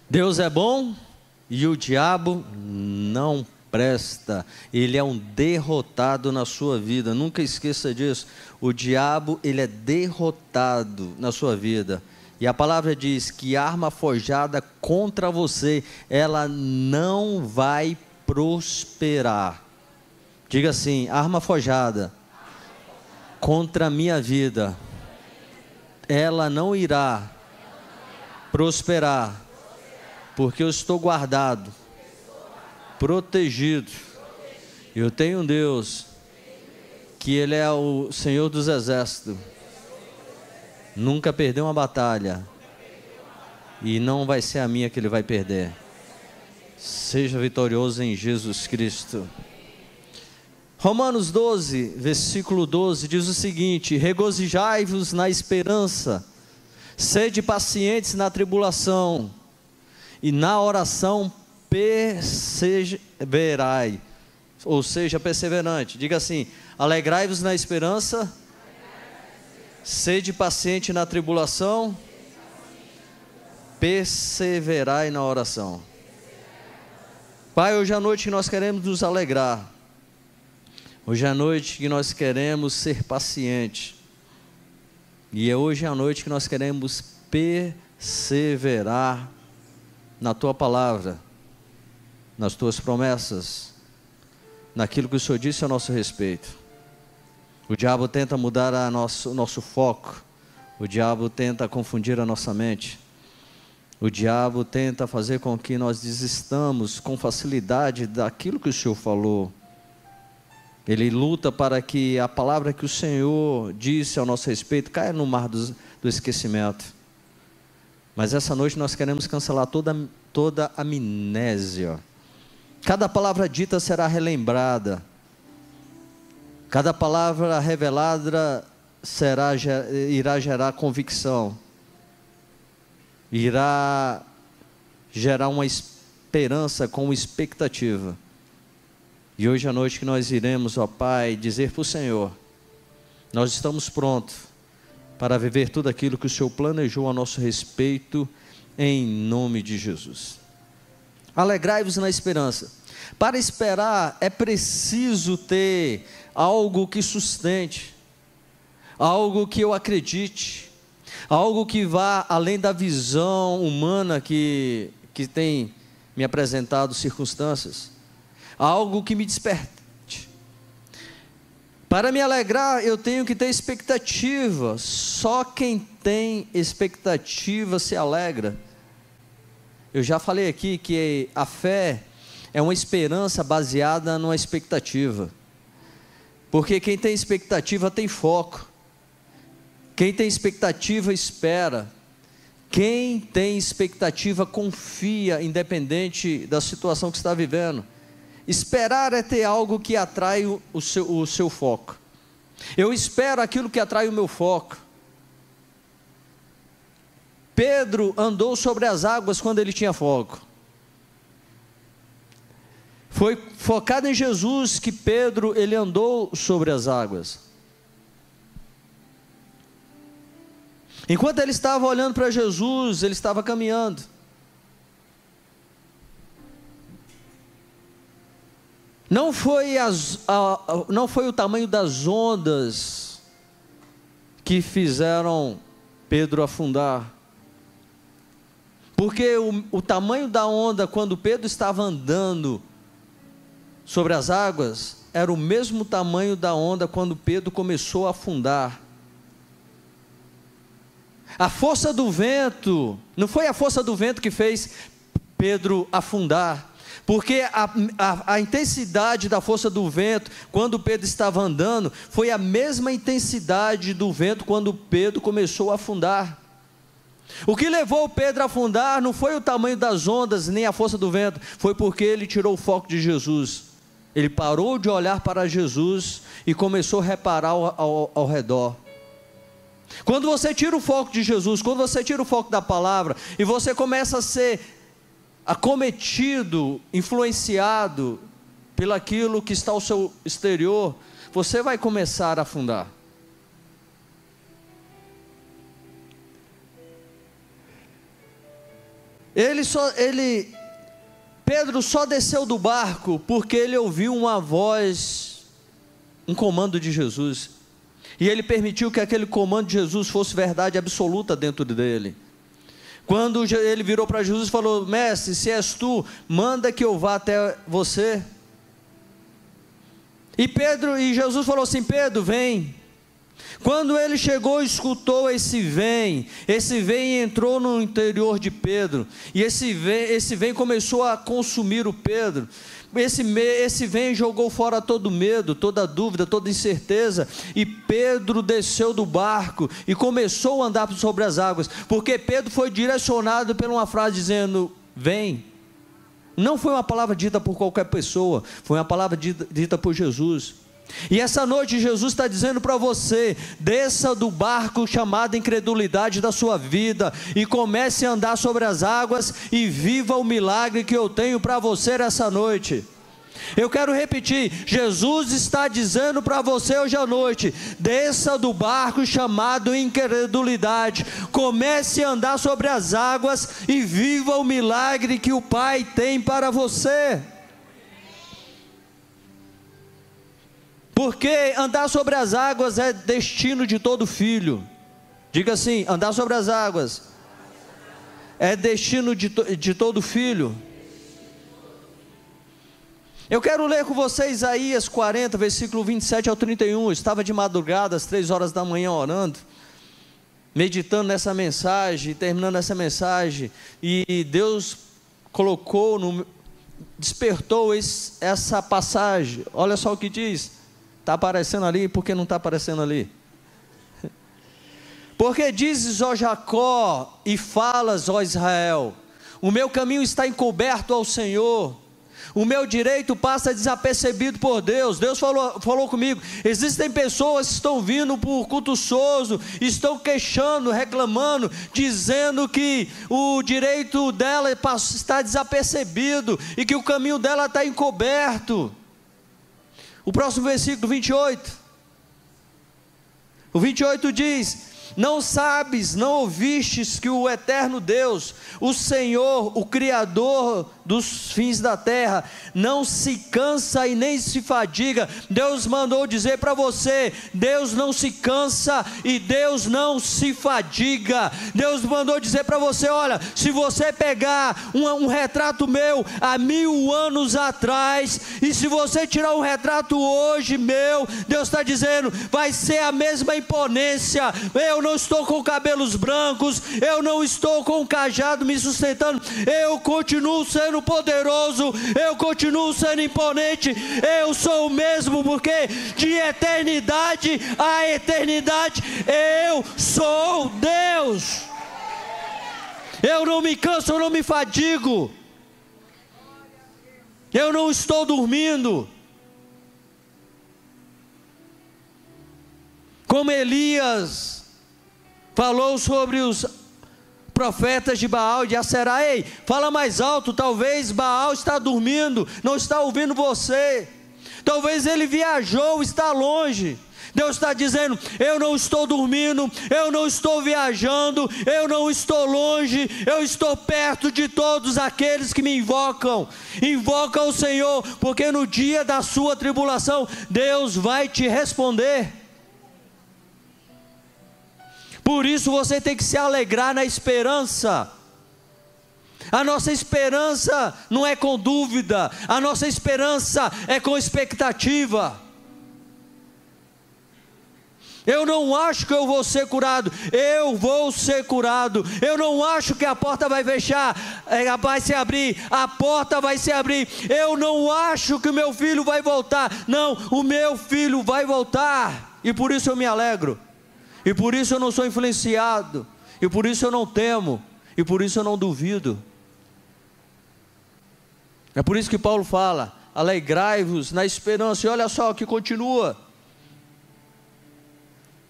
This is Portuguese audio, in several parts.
Deus é bom e o diabo não presta. Ele é um derrotado na sua vida. Nunca esqueça disso. O diabo, ele é derrotado na sua vida. E a palavra diz que a arma forjada contra você, ela não vai prosperar. Diga assim: arma forjada contra a minha vida, ela não irá prosperar, porque eu estou guardado, protegido. Eu tenho um Deus, que Ele é o Senhor dos Exércitos, nunca perdeu uma batalha, e não vai ser a minha que Ele vai perder. Seja vitorioso em Jesus Cristo. Romanos 12, versículo 12, diz o seguinte: regozijai-vos na esperança, sede pacientes na tribulação, e na oração perseverai, ou seja, perseverante. Diga assim: alegrai-vos na esperança, sede paciente na tribulação, perseverai na oração. Pai, hoje à noite nós queremos nos alegrar. Hoje à noite que nós queremos ser pacientes. E é hoje à noite que nós queremos perseverar na Tua palavra, nas Tuas promessas, naquilo que o Senhor disse a nosso respeito. O diabo tenta mudar o nosso foco. O diabo tenta confundir a nossa mente. O diabo tenta fazer com que nós desistamos com facilidade daquilo que o Senhor falou. Ele luta para que a palavra que o Senhor disse ao nosso respeito caia no mar do esquecimento. Mas essa noite nós queremos cancelar toda amnésia. Cada palavra dita será relembrada. Cada palavra revelada irá gerar convicção. Irá gerar uma esperança com expectativa. E hoje à noite que nós iremos, ó Pai, dizer para o Senhor: nós estamos prontos para viver tudo aquilo que o Senhor planejou a nosso respeito, em nome de Jesus. Alegrai-vos na esperança. Para esperar é preciso ter algo que sustente, algo que eu acredite, algo que vá além da visão humana que tem me apresentado circunstâncias. Algo que me desperte. Para me alegrar, eu tenho que ter expectativa. Só quem tem expectativa se alegra. Eu já falei aqui que a fé é uma esperança baseada numa expectativa. Porque quem tem expectativa tem foco. Quem tem expectativa espera. Quem tem expectativa confia, independente da situação que está vivendo. Esperar é ter algo que atrai o seu foco. Eu espero aquilo que atrai o meu foco. Pedro andou sobre as águas quando ele tinha foco. Foi focado em Jesus que Pedro, ele andou sobre as águas. Enquanto ele estava olhando para Jesus, ele estava caminhando. Não foi o tamanho das ondas que fizeram Pedro afundar. Porque o tamanho da onda, quando Pedro estava andando sobre as águas, era o mesmo tamanho da onda quando Pedro começou a afundar. A força do vento, não foi a força do vento que fez Pedro afundar. Porque a intensidade da força do vento, quando Pedro estava andando, foi a mesma intensidade do vento quando Pedro começou a afundar. O que levou Pedro a afundar não foi o tamanho das ondas, nem a força do vento, foi porque ele tirou o foco de Jesus. Ele parou de olhar para Jesus e começou a reparar ao redor. Quando você tira o foco de Jesus, quando você tira o foco da palavra, e você começa a ser acometido, influenciado pelaquilo que está ao seu exterior, você vai começar a afundar. Pedro só desceu do barco porque ele ouviu uma voz, um comando de Jesus, e ele permitiu que aquele comando de Jesus fosse verdade absoluta dentro dele. Quando ele virou para Jesus e falou: mestre, se és tu, manda que eu vá até você. E Jesus falou assim: Pedro, vem. Quando ele chegou e escutou esse vem entrou no interior de Pedro, e esse vem começou a consumir o Pedro. Esse vem jogou fora todo medo, toda dúvida, toda incerteza, e Pedro desceu do barco e começou a andar sobre as águas, porque Pedro foi direcionado por uma frase dizendo: vem. Não foi uma palavra dita por qualquer pessoa, foi uma palavra dita por Jesus. E essa noite Jesus está dizendo para você: desça do barco chamado incredulidade da sua vida e comece a andar sobre as águas e viva o milagre que eu tenho para você essa noite. Eu quero repetir, Jesus está dizendo para você hoje à noite: desça do barco chamado incredulidade, comece a andar sobre as águas e viva o milagre que o Pai tem para você. Porque andar sobre as águas é destino de todo filho. Diga assim: andar sobre as águas é destino de todo filho. Eu quero ler com vocês Isaías 40, versículo 27 ao 31. Eu estava de madrugada, às 3 horas da manhã, orando, meditando nessa mensagem, terminando essa mensagem, e Deus despertou essa passagem. Olha só o que diz. Está aparecendo ali, por que não está aparecendo ali? Porque dizes, ó Jacó, e falas, ó Israel: o meu caminho está encoberto ao Senhor, o meu direito passa desapercebido por Deus. Deus falou comigo: existem pessoas que estão vindo por culto ocioso, estão queixando, reclamando, dizendo que o direito dela está desapercebido e que o caminho dela está encoberto. O próximo versículo 28, o 28 diz: não sabes, não ouvistes que o eterno Deus, o Senhor, o Criador dos fins da terra, não se cansa e nem se fadiga. Deus mandou dizer para você: Deus não se cansa e Deus não se fadiga. Deus mandou dizer para você: olha, se você pegar um retrato meu há 1000 anos atrás, e se você tirar um retrato hoje meu, Deus está dizendo, vai ser a mesma imponência. Eu não estou com cabelos brancos, eu não estou com um cajado me sustentando, eu continuo sendo poderoso, eu continuo sendo imponente, eu sou o mesmo, porque de eternidade a eternidade eu sou Deus. Eu não me canso, eu não me fadigo, eu não estou dormindo. Como Elias falou sobre os profetas de Baal e de Aserá: ei, fala mais alto, talvez Baal está dormindo, não está ouvindo você, talvez ele viajou, está longe. Deus está dizendo: eu não estou dormindo, eu não estou viajando, eu não estou longe, eu estou perto de todos aqueles que me invocam. Invoca o Senhor, porque no dia da sua tribulação Deus vai te responder. Por isso você tem que se alegrar na esperança. A nossa esperança não é com dúvida, a nossa esperança é com expectativa. Eu não acho que eu vou ser curado, eu vou ser curado. Eu não acho que a porta vai fechar, vai se abrir, a porta vai se abrir. Eu não acho que o meu filho vai voltar, não, o meu filho vai voltar. E por isso eu me alegro. E por isso eu não sou influenciado, e por isso eu não temo, e por isso eu não duvido. É por isso que Paulo fala: alegrai-vos na esperança. E olha só que continua: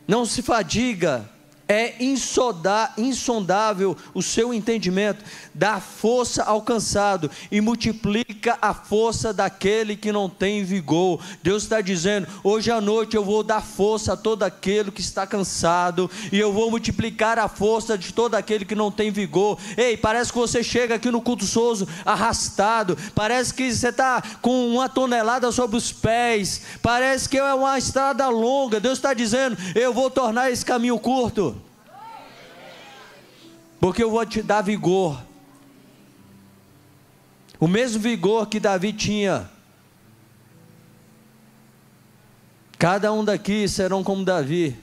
não se fadiga É insondável o seu entendimento, dá força ao cansado e multiplica a força daquele que não tem vigor. Deus está dizendo: hoje à noite eu vou dar força a todo aquele que está cansado, e eu vou multiplicar a força de todo aquele que não tem vigor. Ei, parece que você chega aqui no culto Souza arrastado, parece que você está com 1 tonelada sobre os pés, parece que é uma estrada longa. Deus está dizendo: eu vou tornar esse caminho curto, porque eu vou te dar vigor, o mesmo vigor que Davi tinha. Cada um daqui serão como Davi,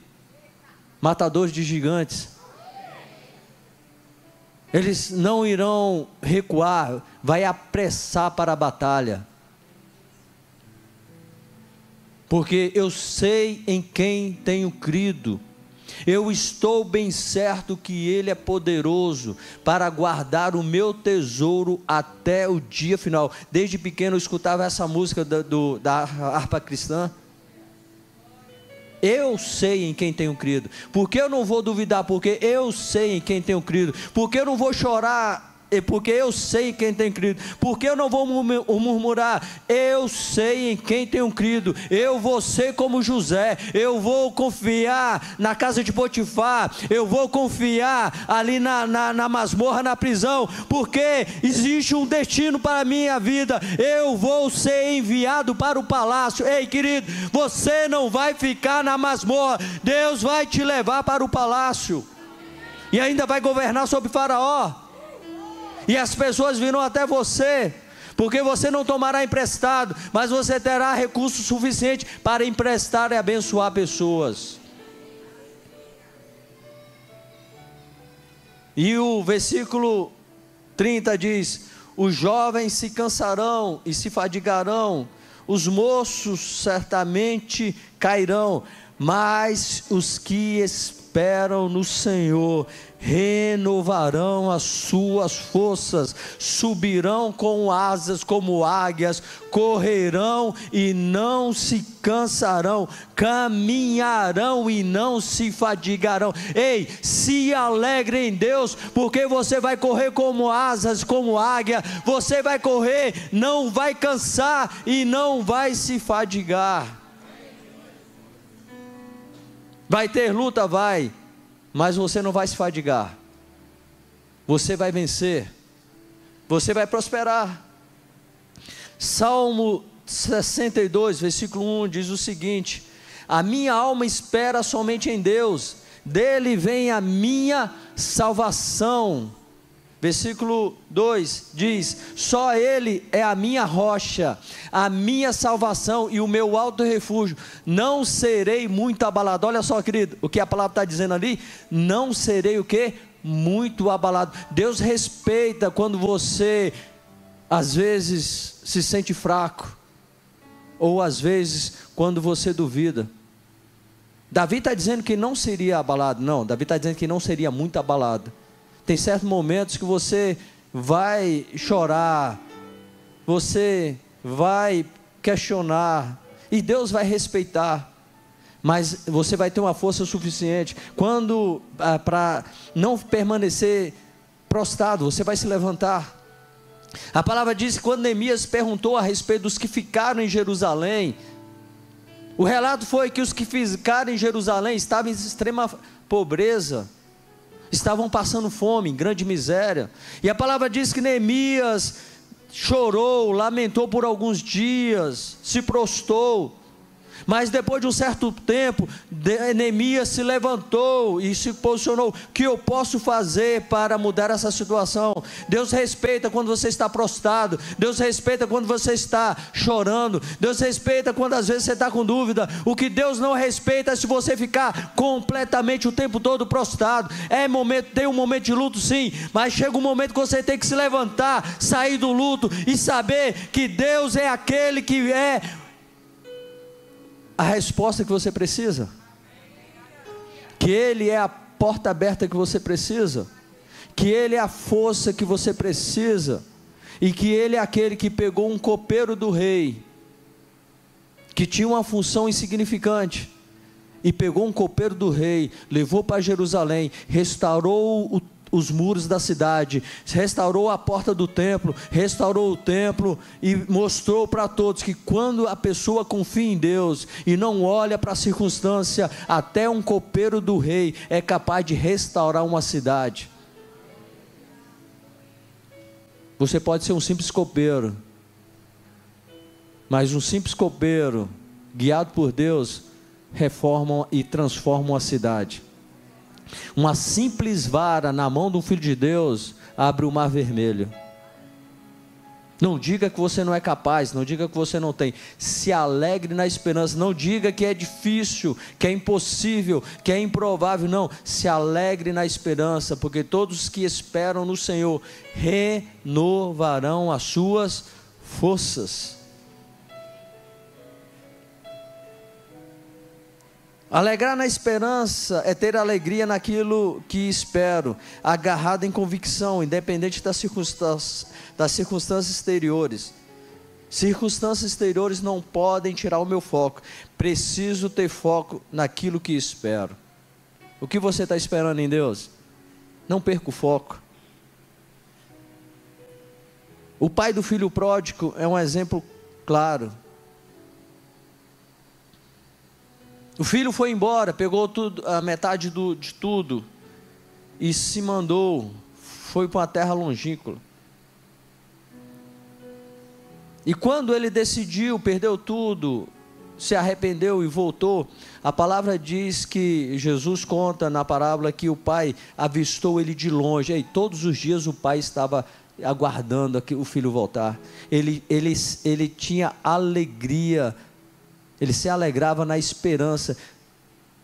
matadores de gigantes. Eles não irão recuar, vai apressar para a batalha, porque eu sei em quem tenho crido. Eu estou bem certo que Ele é poderoso para guardar o meu tesouro até o dia final. Desde pequeno eu escutava essa música da harpa cristã. Eu sei em quem tenho crido. Porque eu não vou duvidar? Porque eu sei em quem tenho crido. Porque eu não vou chorar? Porque eu sei em quem tenho crido. Porque eu não vou murmurar? Eu sei em quem tenho crido. Eu vou ser como José. Eu vou confiar na casa de Potifar. Eu vou confiar ali na masmorra, na prisão. Porque existe um destino para a minha vida. Eu vou ser enviado para o palácio. Ei, querido, você não vai ficar na masmorra. Deus vai te levar para o palácio. E ainda vai governar sobre Faraó. E as pessoas virão até você, porque você não tomará emprestado, mas você terá recurso suficiente para emprestar e abençoar pessoas. E o versículo 30 diz: os jovens se cansarão e se fadigarão, os moços certamente cairão, mas os que esperam no Senhor renovarão as suas forças, subirão com asas como águias, correrão e não se cansarão, caminharão e não se fadigarão. Ei, se alegre em Deus, porque você vai correr como asas, como águia. Você vai correr, não vai cansar e não vai se fadigar. Vai ter luta, vai, mas você não vai se fadigar. Você vai vencer. Você vai prosperar. Salmo 62, versículo 1 diz o seguinte: a minha alma espera somente em Deus, dele vem a minha salvação. Versículo 2 diz: só Ele é a minha rocha, a minha salvação e o meu alto refúgio, não serei muito abalado. Olha só, querido, o que a palavra está dizendo ali: não serei o quê? Muito abalado. Deus respeita quando você às vezes se sente fraco, ou às vezes quando você duvida. Davi está dizendo que não seria abalado. Não, Davi está dizendo que não seria muito abalado. Tem certos momentos que você vai chorar, você vai questionar, e Deus vai respeitar, mas você vai ter uma força suficiente para não permanecer prostrado. Você vai se levantar. A palavra diz que quando Neemias perguntou a respeito dos que ficaram em Jerusalém, o relato foi que os que ficaram em Jerusalém estavam em extrema pobreza, estavam passando fome, em grande miséria. E a palavra diz que Neemias chorou, lamentou por alguns dias, se prostrou. Mas depois de um certo tempo, Neemias se levantou e se posicionou: o que eu posso fazer para mudar essa situação? Deus respeita quando você está prostrado, Deus respeita quando você está chorando, Deus respeita quando às vezes você está com dúvida. O que Deus não respeita é se você ficar completamente o tempo todo prostrado. Tem um momento de luto, sim, mas chega um momento que você tem que se levantar, sair do luto e saber que Deus é aquele que é a resposta que você precisa, que Ele é a porta aberta que você precisa, que Ele é a força que você precisa, e que Ele é aquele que pegou um copeiro do rei, que tinha uma função insignificante, e pegou um copeiro do rei, levou para Jerusalém, restaurou os muros da cidade, restaurou a porta do templo, restaurou o templo e mostrou para todos que quando a pessoa confia em Deus e não olha para a circunstância, até um copeiro do rei é capaz de restaurar uma cidade. Você pode ser um simples copeiro, mas um simples copeiro, guiado por Deus, reforma e transforma uma cidade. Uma simples vara na mão de um filho de Deus abre o mar vermelho. Não diga que você não é capaz, não diga que você não tem. Se alegre na esperança. Não diga que é difícil, que é impossível, que é improvável. Não, se alegre na esperança, porque todos que esperam no Senhor renovarão as suas forças. Alegrar na esperança é ter alegria naquilo que espero, agarrado em convicção, independente das circunstâncias exteriores. Circunstâncias exteriores não podem tirar o meu foco. Preciso ter foco naquilo que espero. O que você está esperando em Deus? Não perca o foco. O pai do filho pródigo é um exemplo claro. O filho foi embora, pegou tudo, a metade de tudo e se mandou, foi para uma terra longínqua. E quando ele decidiu, perdeu tudo, se arrependeu e voltou, a palavra diz que Jesus conta na parábola que o pai avistou ele de longe, e todos os dias o pai estava aguardando o filho voltar. Ele tinha alegria. Ele se alegrava na esperança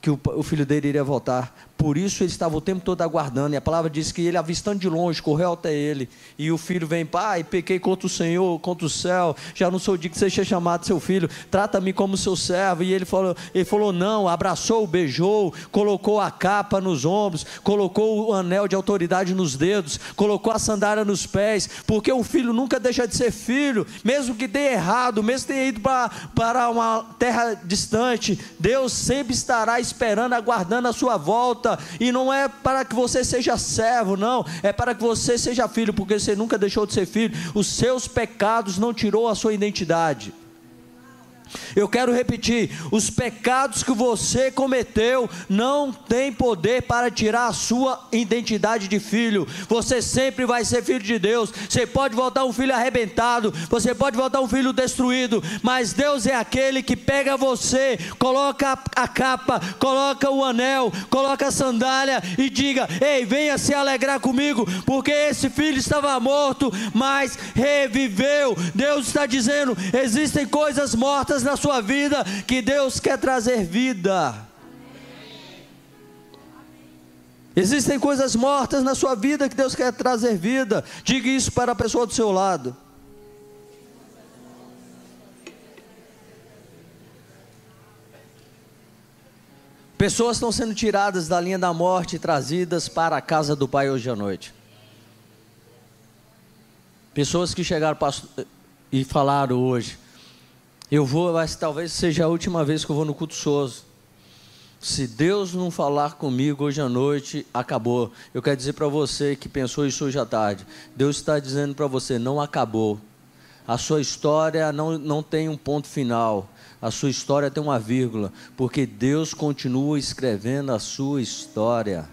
que o filho dele iria voltar. Por isso ele estava o tempo todo aguardando. E a palavra diz que ele, avistando de longe, correu até ele. E o filho vem: pai, pequei contra o Senhor, contra o céu. Já não sou digno que seja chamado seu filho. Trata-me como seu servo. E ele falou não. Abraçou, beijou, colocou a capa nos ombros, colocou o anel de autoridade nos dedos, colocou a sandália nos pés. Porque o filho nunca deixa de ser filho, mesmo que tenha errado, mesmo que tenha ido para uma terra distante. Deus sempre estará esperando, aguardando a sua volta. E não é para que você seja servo, não, é para que você seja filho, porque você nunca deixou de ser filho. Os seus pecados não tirou a sua identidade. Eu quero repetir: os pecados que você cometeu não tem poder para tirar a sua identidade de filho. Você sempre vai ser filho de Deus. Você pode voltar um filho arrebentado, você pode voltar um filho destruído, mas Deus é aquele que pega você, coloca a capa, coloca o anel, coloca a sandália e diga: ei, venha se alegrar comigo, porque esse filho estava morto, mas reviveu. Deus está dizendo: existem coisas mortas na sua vida que Deus quer trazer vida. Existem coisas mortas na sua vida que Deus quer trazer vida. Diga isso para a pessoa do seu lado. Pessoas estão sendo tiradas da linha da morte e trazidas para a casa do Pai hoje à noite. Pessoas que chegaram e falaram hoje: eu vou, mas talvez seja a última vez que eu vou no culto Souza. Se Deus não falar comigo hoje à noite, acabou. Eu quero dizer para você que pensou isso hoje à tarde: Deus está dizendo para você, não acabou. A sua história não tem um ponto final. A sua história tem uma vírgula, porque Deus continua escrevendo a sua história.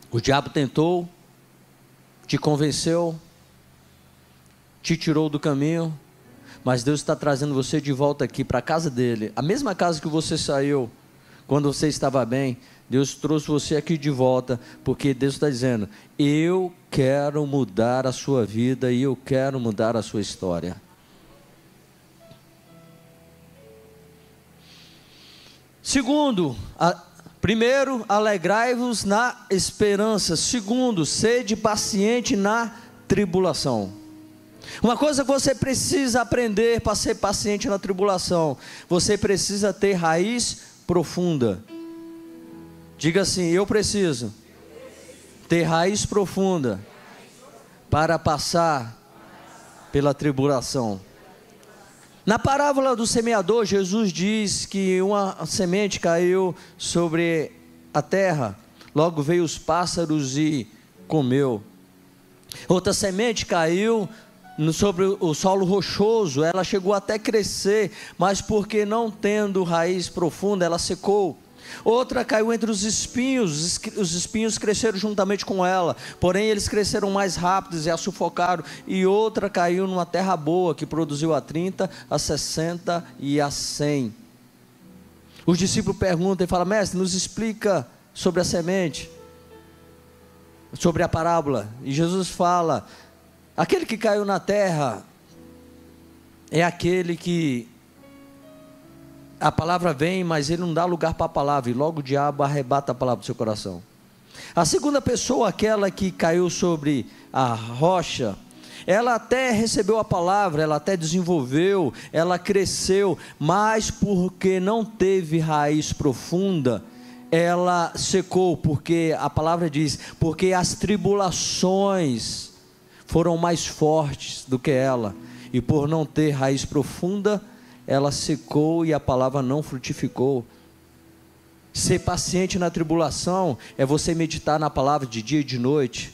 O diabo tentou, te convenceu, te tirou do caminho, mas Deus está trazendo você de volta aqui para a casa dele. A mesma casa que você saiu quando você estava bem, Deus trouxe você aqui de volta, porque Deus está dizendo: eu quero mudar a sua vida e eu quero mudar a sua história. Segundo, primeiro, alegrai-vos na esperança. Segundo, sede paciente na tribulação. Uma coisa que você precisa aprender para ser paciente na tribulação: você precisa ter raiz profunda. Diga assim: eu preciso ter raiz profunda para passar pela tribulação. Na parábola do semeador, Jesus diz que uma semente caiu sobre a terra, logo veio os pássaros e comeu. Outra semente caiu sobre o solo rochoso, ela chegou até crescer, mas porque não tendo raiz profunda, ela secou. Outra caiu entre os espinhos cresceram juntamente com ela, porém eles cresceram mais rápidos e a sufocaram. E outra caiu numa terra boa, que produziu a 30, a 60 e a 100. Os discípulos perguntam e falam: mestre, nos explica sobre a semente, sobre a parábola. E Jesus fala: aquele que caiu na terra é aquele que a palavra vem, mas ele não dá lugar para a palavra, e logo o diabo arrebata a palavra do seu coração. A segunda pessoa, aquela que caiu sobre a rocha, ela até recebeu a palavra, ela até desenvolveu, ela cresceu, mas porque não teve raiz profunda, ela secou, porque a palavra diz, porque as tribulações foram mais fortes do que ela, e por não ter raiz profunda, ela secou e a palavra não frutificou. Ser paciente na tribulação é você meditar na palavra de dia e de noite.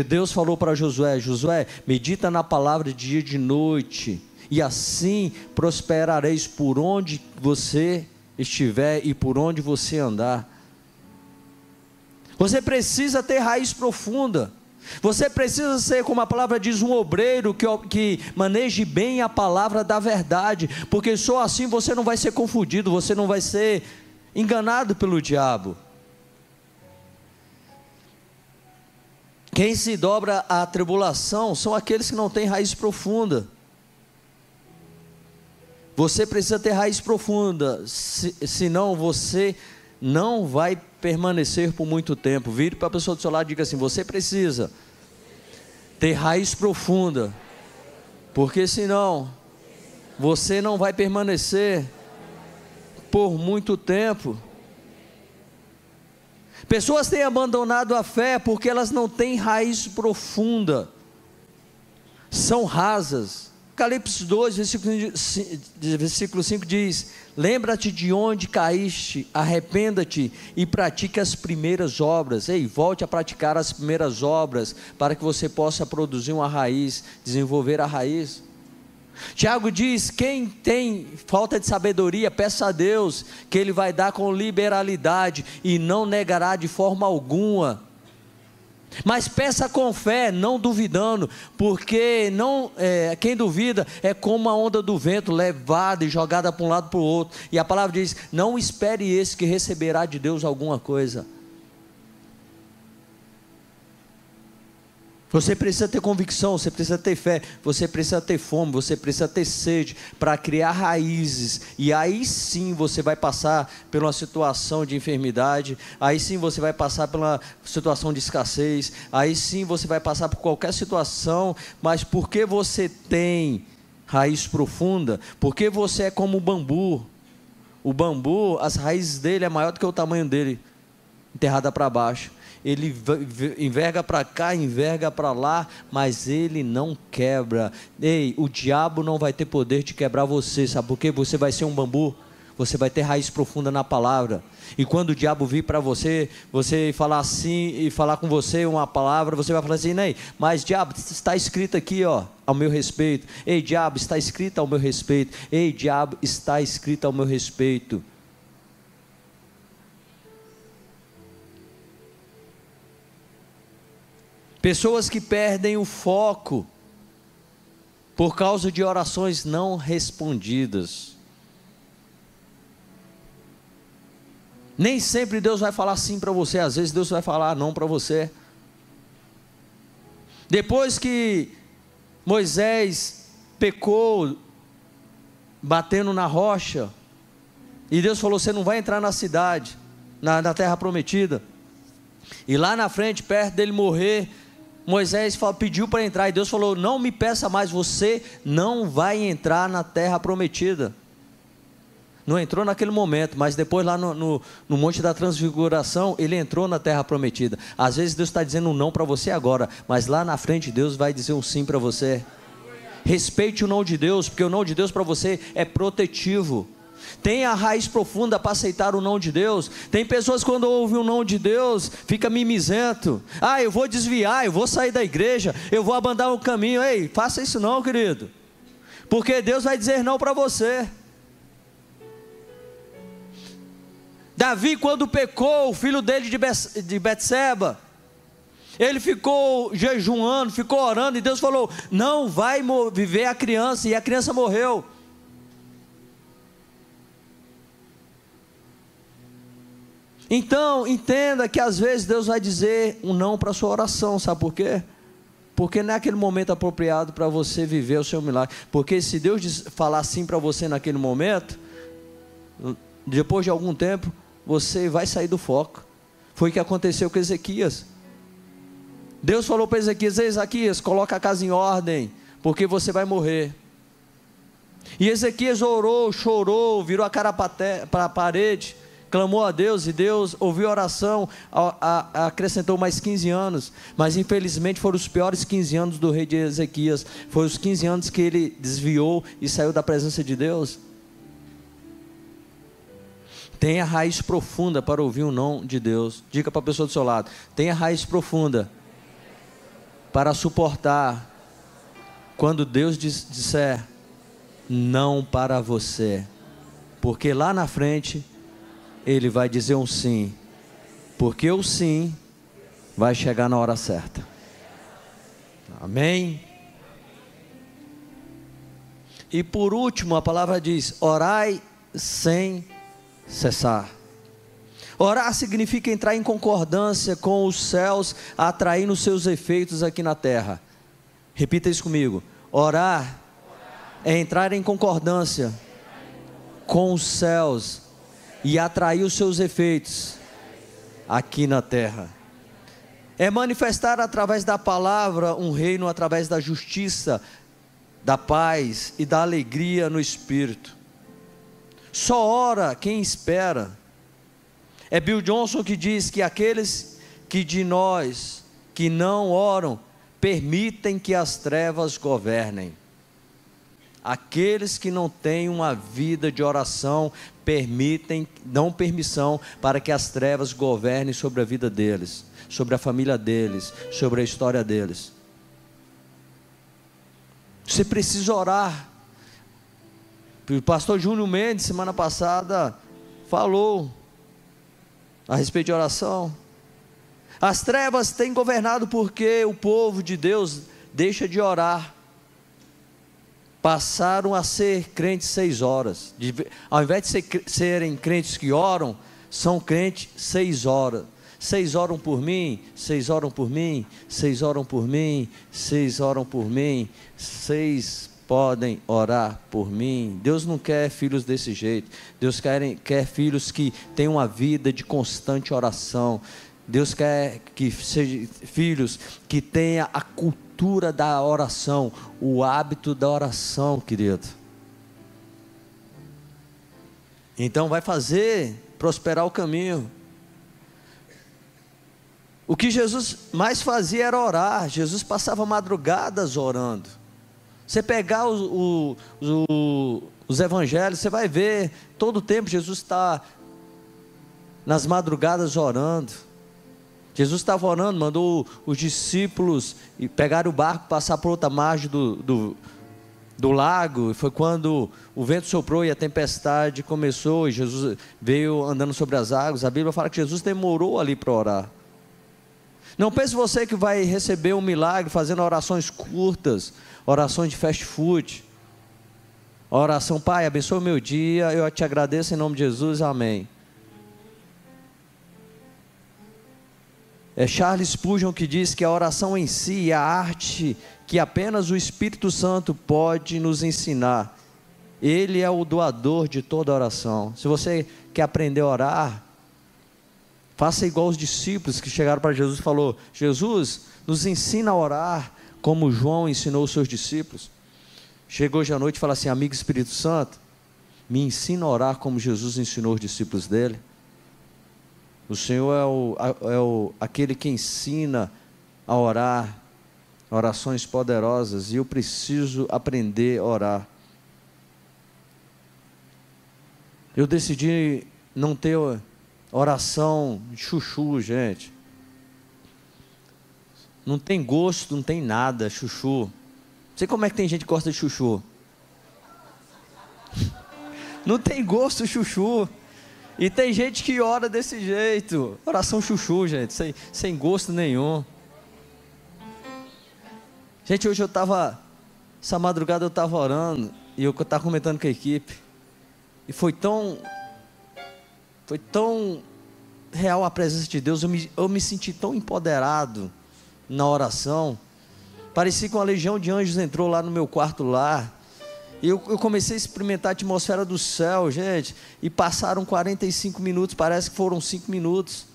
Deus falou para Josué: Josué, medita na palavra de dia e de noite, e assim prosperareis por onde você estiver e por onde você andar. Você precisa ter raiz profunda. Você precisa ser, como a palavra diz, um obreiro que maneje bem a palavra da verdade, porque só assim você não vai ser confundido, você não vai ser enganado pelo diabo. Quem se dobra à tribulação são aqueles que não têm raiz profunda. Você precisa ter raiz profunda, senão você não vai permanecer por muito tempo. Vire para a pessoa do seu lado e diga assim: você precisa ter raiz profunda, porque senão você não vai permanecer por muito tempo. Pessoas têm abandonado a fé porque elas não têm raiz profunda, são rasas. Apocalipse 2, versículo 5 diz: lembra-te de onde caíste, arrependa-te e pratique as primeiras obras. Ei, volte a praticar as primeiras obras, para que você possa produzir uma raiz, desenvolver a raiz. Tiago diz: quem tem falta de sabedoria, peça a Deus, que Ele vai dar com liberalidade, e não negará de forma alguma. Mas peça com fé, não duvidando, porque quem duvida é como a onda do vento, levada e jogada para um lado para o outro. E a palavra diz: não espere esse que receberá de Deus alguma coisa. Você precisa ter convicção, você precisa ter fé, você precisa ter fome, você precisa ter sede para criar raízes, e aí sim você vai passar por uma situação de enfermidade, aí sim você vai passar pela situação de escassez, aí sim você vai passar por qualquer situação, mas porque você tem raiz profunda, porque você é como o bambu, as raízes dele é maior do que o tamanho dele, enterrada para baixo. Ele enverga para cá, enverga para lá, mas ele não quebra. Ei, o diabo não vai ter poder de quebrar você, sabe por quê? Você vai ser um bambu, você vai ter raiz profunda na palavra. E quando o diabo vir para você falar assim, e falar com você uma palavra, você vai falar assim: Ney, mas diabo, está escrito aqui, ó, ao meu respeito. Ei, diabo, está escrito ao meu respeito. Ei, diabo, está escrito ao meu respeito. Pessoas que perdem o foco por causa de orações não respondidas. Nem sempre Deus vai falar sim para você, às vezes Deus vai falar não para você. Depois que Moisés pecou, batendo na rocha, e Deus falou: você não vai entrar na cidade, na terra prometida. E lá na frente, perto dele morrer, Moisés pediu para entrar, e Deus falou: não me peça mais, você não vai entrar na terra prometida. Não entrou naquele momento, mas depois lá no Monte da Transfiguração, ele entrou na terra prometida. Às vezes Deus está dizendo um não para você agora, mas lá na frente Deus vai dizer um sim para você. Respeite o não de Deus, porque o não de Deus para você é protetivo. Tenha a raiz profunda para aceitar o não de Deus. Tem pessoas que quando ouvem o não de Deus, fica mimizento. Eu vou desviar, eu vou sair da igreja, eu vou abandonar o caminho. Ei, faça isso não, querido, porque Deus vai dizer não para você. Davi, quando pecou, o filho dele de Betseba, ele ficou jejuando, ficou orando, e Deus falou: não vai viver a criança, e a criança morreu. Então, entenda que às vezes Deus vai dizer um não para a sua oração, sabe por quê? Porque não é aquele momento apropriado para você viver o seu milagre. Porque se Deus falar sim para você naquele momento, depois de algum tempo, você vai sair do foco. Foi o que aconteceu com Ezequias. Deus falou para Ezequias: Ezequias, coloca a casa em ordem, porque você vai morrer. E Ezequias orou, chorou, virou a cara para a parede, clamou a Deus, e Deus ouviu a oração, acrescentou mais 15 anos, mas infelizmente foram os piores 15 anos do rei de Ezequias, foram os 15 anos que ele desviou e saiu da presença de Deus. Tenha raiz profunda para ouvir o não de Deus. Diga para a pessoa do seu lado: tenha raiz profunda para suportar quando Deus disser não para você, porque lá na frente Ele vai dizer um sim, porque o sim vai chegar na hora certa. Amém? E por último, a palavra diz: orai sem cessar. Orar significa entrar em concordância com os céus, atraindo seus efeitos aqui na terra. Repita isso comigo: orar é entrar em concordância com os céus e atrair os seus efeitos aqui na terra. É manifestar através da palavra um reino através da justiça, da paz e da alegria no Espírito. Só ora quem espera. É Bill Johnson que diz que aqueles que de nós que não oram permitem que as trevas governem. Aqueles que não têm uma vida de oração dão permissão para que as trevas governem sobre a vida deles, sobre a família deles, sobre a história deles. Você precisa orar. O pastor Júnior Mendes, semana passada, falou a respeito de oração. As trevas têm governado porque o povo de Deus deixa de orar. Passaram a ser crentes 6 horas. Ao invés de serem crentes que oram, são crentes 6 horas. 6 oram por mim, 6 oram por mim, 6 oram por mim, 6 oram por mim, 6 podem orar por mim. Deus não quer filhos desse jeito. Deus quer filhos que tenham uma vida de constante oração. Deus quer que sejam filhos que tenham a cultura da oração, o hábito da oração, querido. Então vai fazer prosperar o caminho. O que Jesus mais fazia era orar. Jesus passava madrugadas orando. Você pegar os evangelhos, você vai ver, todo o tempo Jesus está nas madrugadas orando. Jesus estava orando, mandou os discípulos pegar o barco, passar para outra margem do lago, e foi quando o vento soprou e a tempestade começou, e Jesus veio andando sobre as águas. A Bíblia fala que Jesus demorou ali para orar. Não pense você que vai receber um milagre fazendo orações curtas, orações de fast food. A oração: Pai, abençoe o meu dia, eu te agradeço em nome de Jesus, amém. É Charles Spurgeon que diz que a oração em si é a arte que apenas o Espírito Santo pode nos ensinar. Ele é o doador de toda oração. Se você quer aprender a orar, faça igual os discípulos que chegaram para Jesus e falou: Jesus, nos ensina a orar como João ensinou os seus discípulos. Chegou hoje à noite e falou assim: amigo Espírito Santo, me ensina a orar como Jesus ensinou os discípulos dele. O Senhor é aquele que ensina a orar. orações poderosas, e eu preciso aprender a orar. Eu decidi não ter oração chuchu, gente. Não tem gosto, não tem nada, chuchu. Não sei como é que tem gente que gosta de chuchu. Não tem gosto, chuchu. E tem gente que ora desse jeito. Oração chuchu, gente, sem gosto nenhum. Gente, hoje essa madrugada eu estava orando, e eu estava comentando com a equipe. E foi tão real a presença de Deus. Eu me senti tão empoderado na oração. Parecia que uma legião de anjos entrou lá no meu quarto lá. E eu comecei a experimentar a atmosfera do céu, gente. E passaram 45 minutos, parece que foram 5 minutos.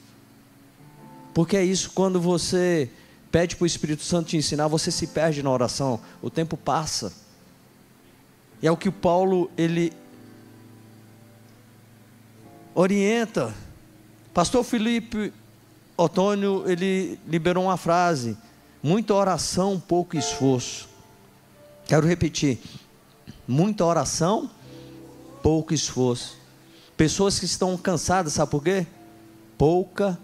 Porque é isso, quando você pede para o Espírito Santo te ensinar, você se perde na oração. O tempo passa. E é o que o Paulo, ele orienta. Pastor Felipe Otônio, ele liberou uma frase: muita oração, pouco esforço. Quero repetir: muita oração, pouco esforço. Pessoas que estão cansadas, sabe por quê? Pouca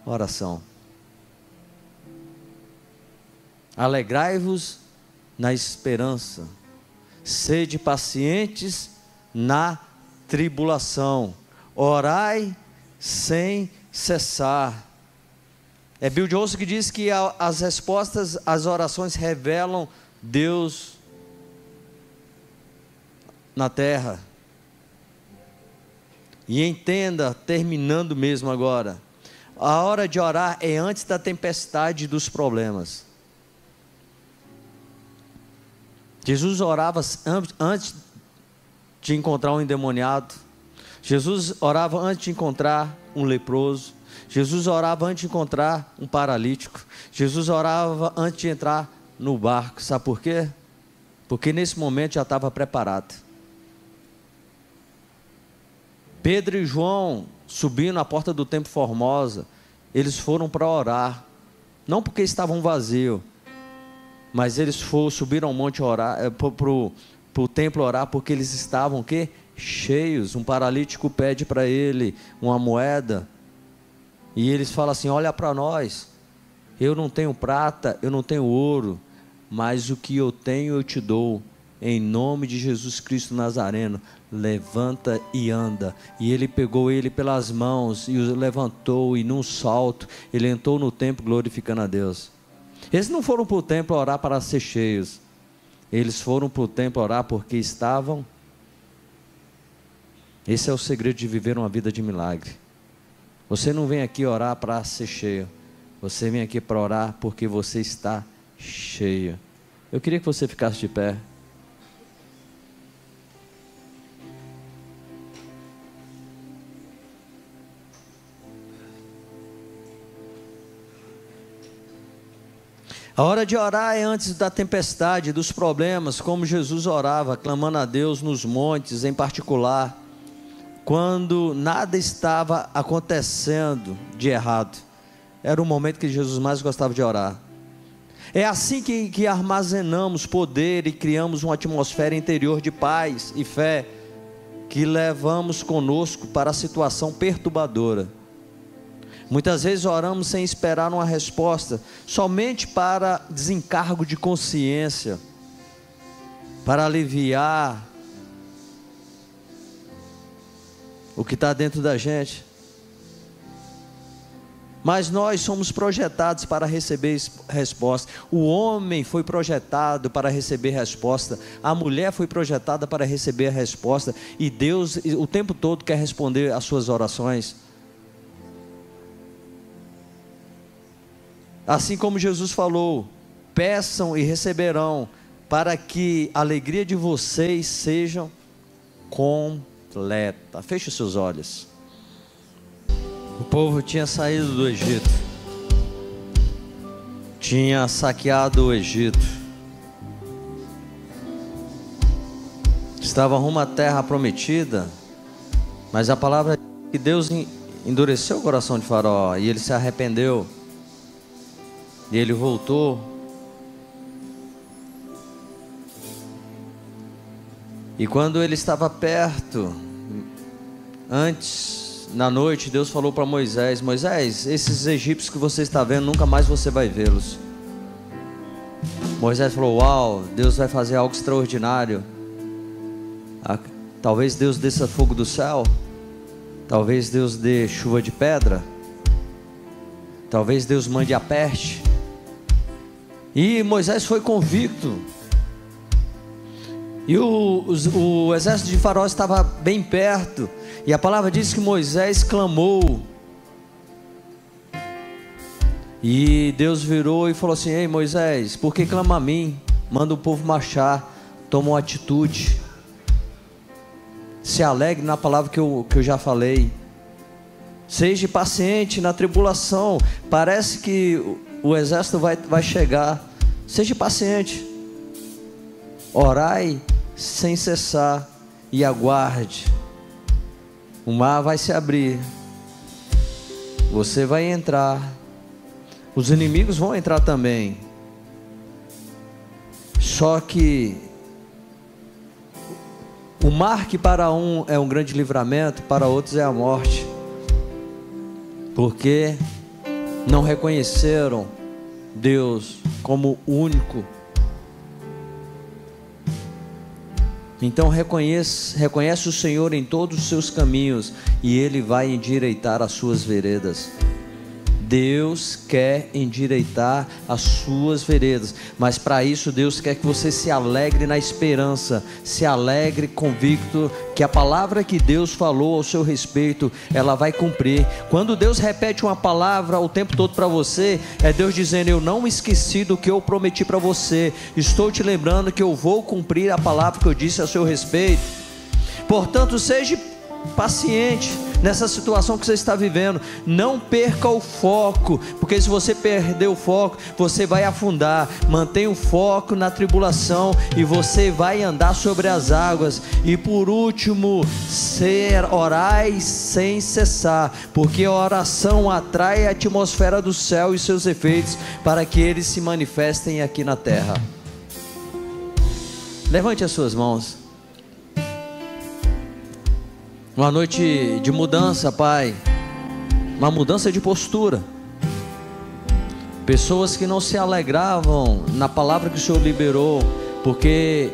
oração. Alegrai-vos na esperança, sede pacientes na tribulação, orai sem cessar. É Bill Johnson que diz que as respostas às orações revelam Deus na terra. E entenda, terminando mesmo agora, a hora de orar é antes da tempestade dos problemas. Jesus orava antes de encontrar um endemoniado. Jesus orava antes de encontrar um leproso. Jesus orava antes de encontrar um paralítico. Jesus orava antes de entrar no barco. Sabe por quê? Porque nesse momento já estava preparado. Pedro e João, subindo a porta do Templo Formosa, eles foram para orar. Não porque estavam vazios, mas eles subiram ao monte orar, para o templo orar, porque eles estavam o quê? Cheios. Um paralítico pede para ele uma moeda, e eles falam assim: olha para nós, eu não tenho prata, eu não tenho ouro, mas o que eu tenho eu te dou, em nome de Jesus Cristo Nazareno, levanta e anda. E ele pegou ele pelas mãos e o levantou, e num salto ele entrou no templo glorificando a Deus. Eles não foram para o templo orar para ser cheios, eles foram para o templo orar porque estavam. Esse é o segredo de viver uma vida de milagre. Você não vem aqui orar para ser cheio, você vem aqui para orar porque você está cheio. Eu queria que você ficasse de pé. A hora de orar é antes da tempestade, dos problemas, como Jesus orava, clamando a Deus nos montes, em particular, quando nada estava acontecendo de errado. Era o momento que Jesus mais gostava de orar. É assim que armazenamos poder e criamos uma atmosfera interior de paz e fé, que levamos conosco para a situação perturbadora. Muitas vezes oramos sem esperar uma resposta, somente para desencargo de consciência, para aliviar o que está dentro da gente. Mas nós somos projetados para receber resposta. O homem foi projetado para receber resposta, a mulher foi projetada para receber a resposta, e Deus o tempo todo quer responder às suas orações. Assim como Jesus falou: peçam e receberão, para que a alegria de vocês seja completa. Feche os seus olhos. O povo tinha saído do Egito, tinha saqueado o Egito, estava rumo à terra prometida, mas a palavra é que Deus endureceu o coração de Faraó, e ele se arrependeu, e ele voltou E quando ele estava perto, antes, na noite, Deus falou para Moisés: Moisés, esses egípcios que você está vendo, nunca mais você vai vê-los. Moisés falou: uau, Deus vai fazer algo extraordinário. Talvez Deus desça fogo do céu, talvez Deus dê chuva de pedra, talvez Deus mande a peste. E Moisés foi convicto. E o exército de Faraó estava bem perto, e a palavra diz que Moisés clamou, e Deus virou e falou assim: ei Moisés, por que clama a mim? Manda o povo marchar. Toma uma atitude, se alegre na palavra que eu já falei, seja paciente na tribulação. Parece que o exército vai chegar, seja paciente, orai sem cessar e aguarde. O mar vai se abrir, você vai entrar, os inimigos vão entrar também. Só que o mar, que para um é um grande livramento, para outros é a morte, porque não reconheceram Deus como único. Então reconhece o Senhor em todos os seus caminhos, e Ele vai endireitar as suas veredas. Deus quer endireitar as suas veredas, mas para isso Deus quer que você se alegre na esperança, se alegre convicto que a palavra que Deus falou ao seu respeito, ela vai cumprir. Quando Deus repete uma palavra o tempo todo para você, é Deus dizendo: eu não esqueci do que eu prometi para você, estou te lembrando que eu vou cumprir a palavra que eu disse a seu respeito. Portanto, seja paciente nessa situação que você está vivendo, não perca o foco, porque se você perder o foco, você vai afundar. Mantenha o foco na tribulação e você vai andar sobre as águas. E por último, orai sem cessar, porque a oração atrai a atmosfera do céu e seus efeitos, para que eles se manifestem aqui na terra. Levante as suas mãos. Uma noite de mudança, Pai, uma mudança de postura. Pessoas que não se alegravam na palavra que o Senhor liberou, porque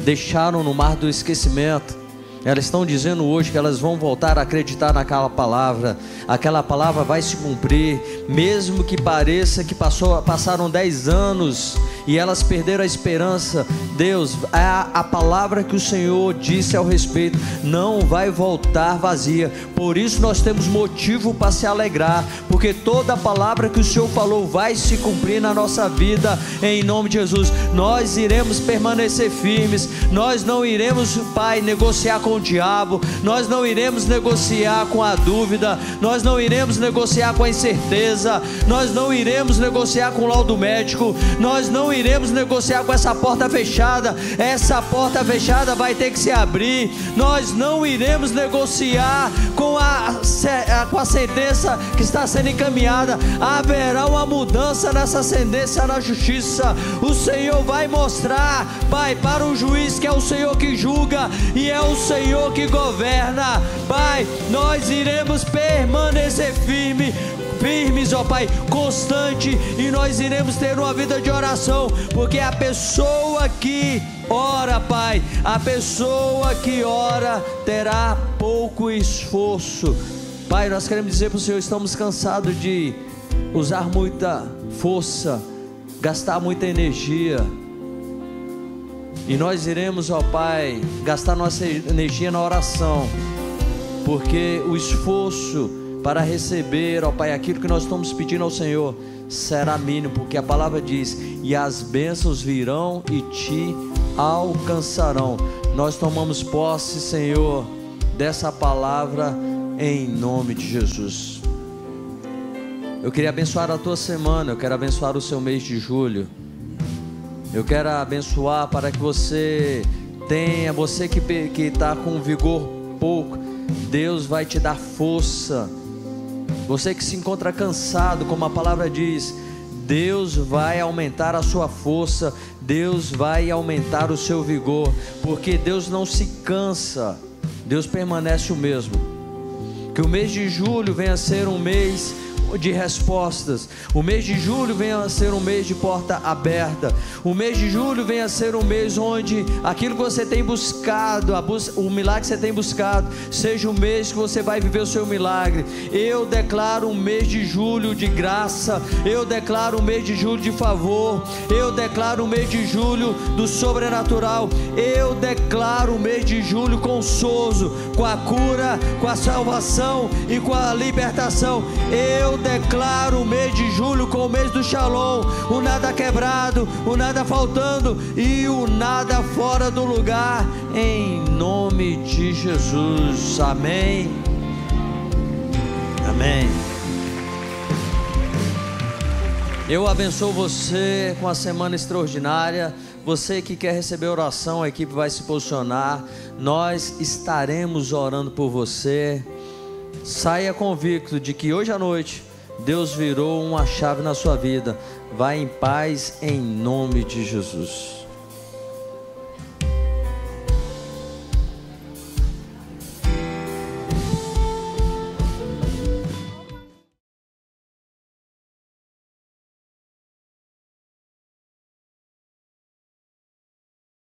deixaram no mar do esquecimento. Elas estão dizendo hoje que elas vão voltar a acreditar naquela palavra. Aquela palavra vai se cumprir, mesmo que pareça que passaram 10 anos e elas perderam a esperança. Deus, a palavra que o Senhor disse ao respeito não vai voltar vazia. Por isso nós temos motivo para se alegrar, porque toda a palavra que o Senhor falou vai se cumprir na nossa vida, em nome de Jesus. Nós iremos permanecer firmes, nós não iremos, Pai, negociar com o diabo, nós não iremos negociar com a dúvida, nós não iremos negociar com a incerteza, nós não iremos negociar com o laudo médico, nós não iremos negociar com essa porta fechada. Essa porta fechada vai ter que se abrir. Nós não iremos negociar com a sentença que está sendo encaminhada. Haverá uma mudança nessa sentença na justiça. O Senhor vai mostrar, Pai, para o juiz que é o Senhor que julga e é o Senhor que governa. Pai, nós iremos permanecer firmes, ó Pai, constante, e nós iremos ter uma vida de oração, porque a pessoa que ora, Pai, a pessoa que ora terá pouco esforço. Pai, nós queremos dizer para o Senhor: estamos cansados de usar muita força, gastar muita energia, e nós iremos, ó Pai, gastar nossa energia na oração, porque o esforço para receber, ó Pai, aquilo que nós estamos pedindo ao Senhor será mínimo, porque a palavra diz: e as bênçãos virão e te alcançarão. Nós tomamos posse, Senhor, dessa palavra em nome de Jesus. Eu queria abençoar a tua semana, eu quero abençoar o seu mês de julho. Eu quero abençoar para que você tenha, você que está com vigor pouco, Deus vai te dar força. Você que se encontra cansado, como a palavra diz, Deus vai aumentar a sua força, Deus vai aumentar o seu vigor, porque Deus não se cansa, Deus permanece o mesmo. Que o mês de julho venha a ser um mês de respostas, o mês de julho venha a ser um mês de porta aberta, o mês de julho venha a ser um mês onde aquilo que você tem buscado, o milagre que você tem buscado, seja o mês que você vai viver o seu milagre. Eu declaro um mês de julho de graça, eu declaro um mês de julho de favor, eu declaro um mês de julho do sobrenatural, eu declaro um mês de julho com sozo, com a cura, com a salvação e com a libertação. Eu declaro o mês de julho com o mês do Shalom, o nada quebrado, o nada faltando e o nada fora do lugar, em nome de Jesus. Amém. Amém. Eu abençoo você com a semana extraordinária. Você que quer receber oração, a equipe vai se posicionar, nós estaremos orando por você. Saia convicto de que hoje à noite Deus virou uma chave na sua vida. Vá em paz em nome de Jesus.